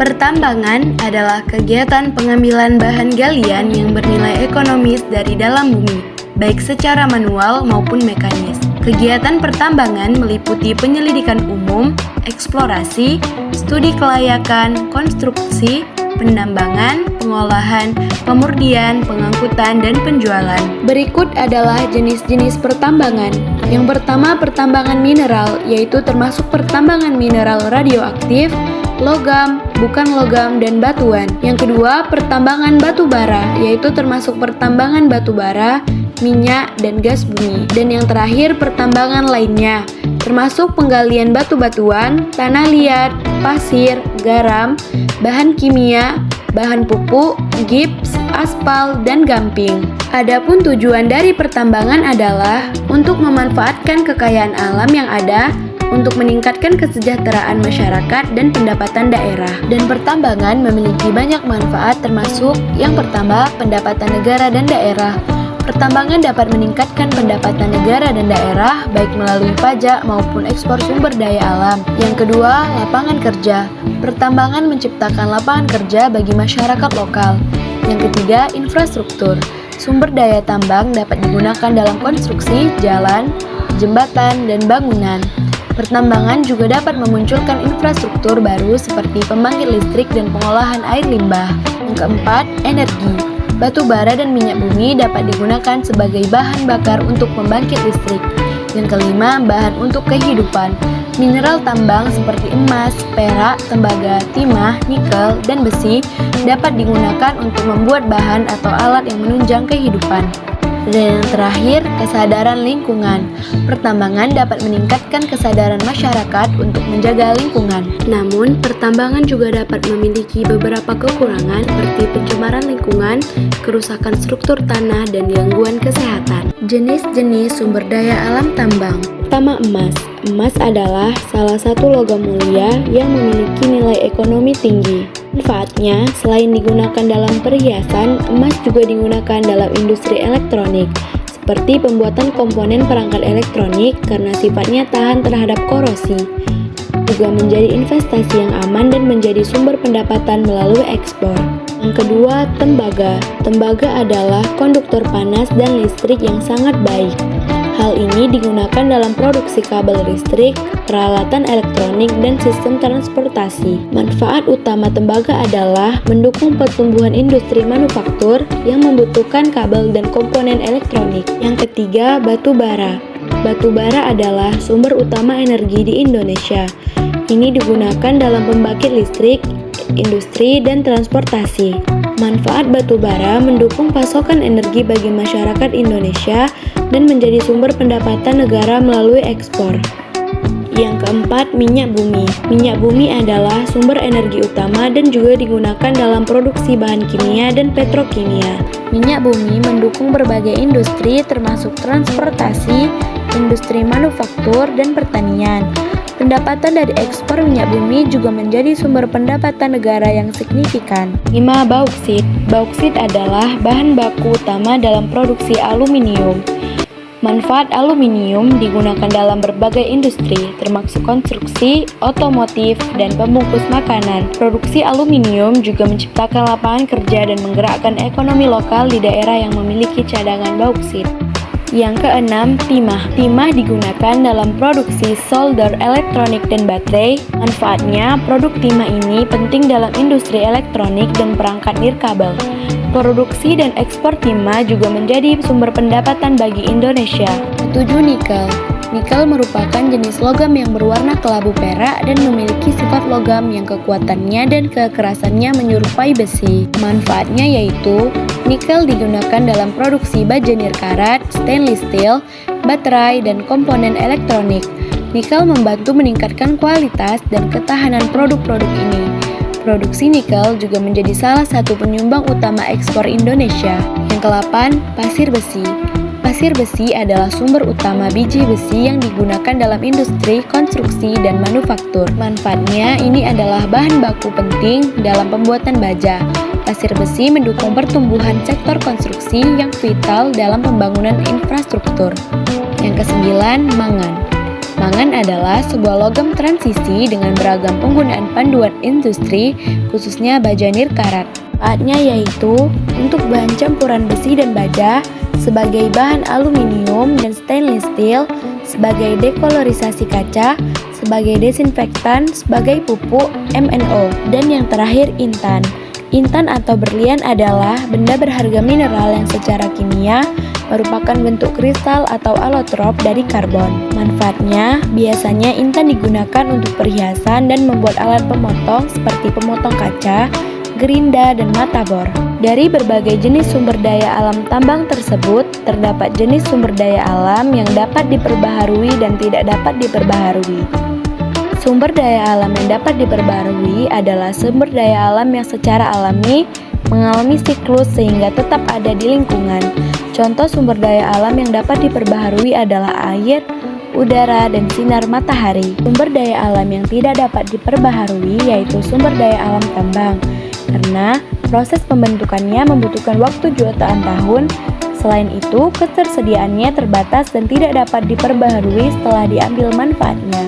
Pertambangan adalah kegiatan pengambilan bahan galian yang bernilai ekonomis dari dalam bumi, baik secara manual maupun mekanis. Kegiatan pertambangan meliputi penyelidikan umum, eksplorasi, studi kelayakan, konstruksi, penambangan, pengolahan, pemurnian, pengangkutan, dan penjualan. Berikut adalah jenis-jenis pertambangan. Yang pertama, pertambangan mineral, yaitu termasuk pertambangan mineral radioaktif, logam, bukan logam, dan batuan. Yang kedua, pertambangan batu bara, yaitu termasuk pertambangan batu bara, minyak, dan gas bumi. Dan yang terakhir, pertambangan lainnya, termasuk penggalian batu-batuan, tanah liat, pasir, garam, bahan kimia, bahan pupuk, gips, aspal, dan gamping. Adapun tujuan dari pertambangan adalah untuk memanfaatkan kekayaan alam yang ada, untuk meningkatkan kesejahteraan masyarakat dan pendapatan daerah. Dan pertambangan memiliki banyak manfaat, termasuk yang pertama, pendapatan negara dan daerah. Pertambangan dapat meningkatkan pendapatan negara dan daerah baik melalui pajak maupun ekspor sumber daya alam. Yang kedua, lapangan kerja. Pertambangan menciptakan lapangan kerja bagi masyarakat lokal. Yang ketiga, infrastruktur. Sumber daya tambang dapat digunakan dalam konstruksi, jalan, jembatan, dan bangunan. Pertambangan juga dapat memunculkan infrastruktur baru seperti pembangkit listrik dan pengolahan air limbah. Yang keempat, energi. Batu bara dan minyak bumi dapat digunakan sebagai bahan bakar untuk pembangkit listrik. Yang kelima, bahan untuk kehidupan. Mineral tambang seperti emas, perak, tembaga, timah, nikel, dan besi dapat digunakan untuk membuat bahan atau alat yang menunjang kehidupan. Dan yang terakhir, kesadaran lingkungan. Pertambangan dapat meningkatkan kesadaran masyarakat untuk menjaga lingkungan. Namun, pertambangan juga dapat memiliki beberapa kekurangan seperti pencemaran lingkungan, kerusakan struktur tanah, dan gangguan kesehatan. Jenis-jenis sumber daya alam tambang. Pertama, emas. Emas adalah salah satu logam mulia yang memiliki nilai ekonomi tinggi. Manfaatnya, selain digunakan dalam perhiasan, emas juga digunakan dalam industri elektronik, seperti pembuatan komponen perangkat elektronik karena sifatnya tahan terhadap korosi. Juga menjadi investasi yang aman dan menjadi sumber pendapatan melalui ekspor. Yang kedua, tembaga. Tembaga adalah konduktor panas dan listrik yang sangat baik. Hal ini digunakan dalam produksi kabel listrik, peralatan elektronik, dan sistem transportasi. Manfaat utama tembaga adalah mendukung pertumbuhan industri manufaktur yang membutuhkan kabel dan komponen elektronik. Yang ketiga, batu bara. Batu bara adalah sumber utama energi di Indonesia. Ini digunakan dalam pembangkit listrik, industri, dan transportasi. Manfaat batu bara mendukung pasokan energi bagi masyarakat Indonesia dan menjadi sumber pendapatan negara melalui ekspor. Yang keempat, minyak bumi. Minyak bumi adalah sumber energi utama dan juga digunakan dalam produksi bahan kimia dan petrokimia. Minyak bumi mendukung berbagai industri termasuk transportasi, industri manufaktur, dan pertanian. Pendapatan dari ekspor minyak bumi juga menjadi sumber pendapatan negara yang signifikan. 5. Bauksit. Bauksit adalah bahan baku utama dalam produksi aluminium. Manfaat aluminium digunakan dalam berbagai industri, termasuk konstruksi, otomotif, dan pembungkus makanan. Produksi aluminium juga menciptakan lapangan kerja dan menggerakkan ekonomi lokal di daerah yang memiliki cadangan bauksit. Yang keenam, timah. Timah digunakan dalam produksi solder elektronik dan baterai. Manfaatnya, produk timah ini penting dalam industri elektronik dan perangkat nirkabel. Produksi dan ekspor timah juga menjadi sumber pendapatan bagi Indonesia. 7. Nikel. Nikel merupakan jenis logam yang berwarna kelabu perak dan memiliki sifat logam yang kekuatannya dan kekerasannya menyerupai besi. Manfaatnya yaitu nikel digunakan dalam produksi baja nirkarat, stainless steel, baterai, dan komponen elektronik. Nikel membantu meningkatkan kualitas dan ketahanan produk-produk ini. Produksi nikel juga menjadi salah satu penyumbang utama ekspor Indonesia. Yang ke-8, pasir besi. Pasir besi adalah sumber utama biji besi yang digunakan dalam industri, konstruksi, dan manufaktur. Manfaatnya, ini adalah bahan baku penting dalam pembuatan baja. Pasir besi mendukung pertumbuhan sektor konstruksi yang vital dalam pembangunan infrastruktur. Yang ke-9, mangan. Mangan adalah sebuah logam transisi dengan beragam penggunaan panduan industri, khususnya baja nirkarat. Manfaatnya yaitu untuk bahan campuran besi dan baja, sebagai bahan aluminium dan stainless steel, sebagai dekolorisasi kaca, sebagai desinfektan, sebagai pupuk, MNO, dan yang terakhir intan. Intan atau berlian adalah benda berharga mineral yang secara kimia merupakan bentuk kristal atau alotrop dari karbon. Manfaatnya, biasanya intan digunakan untuk perhiasan dan membuat alat pemotong seperti pemotong kaca, gerinda, dan mata bor. Dari berbagai jenis sumber daya alam tambang tersebut, terdapat jenis sumber daya alam yang dapat diperbaharui dan tidak dapat diperbaharui. Sumber daya alam yang dapat diperbaharui adalah sumber daya alam yang secara alami mengalami siklus sehingga tetap ada di lingkungan. Contoh sumber daya alam yang dapat diperbaharui adalah air, udara, dan sinar matahari. Sumber daya alam yang tidak dapat diperbaharui yaitu sumber daya alam tambang, karena proses pembentukannya membutuhkan waktu jutaan tahun. Selain itu, ketersediaannya terbatas dan tidak dapat diperbaharui setelah diambil manfaatnya.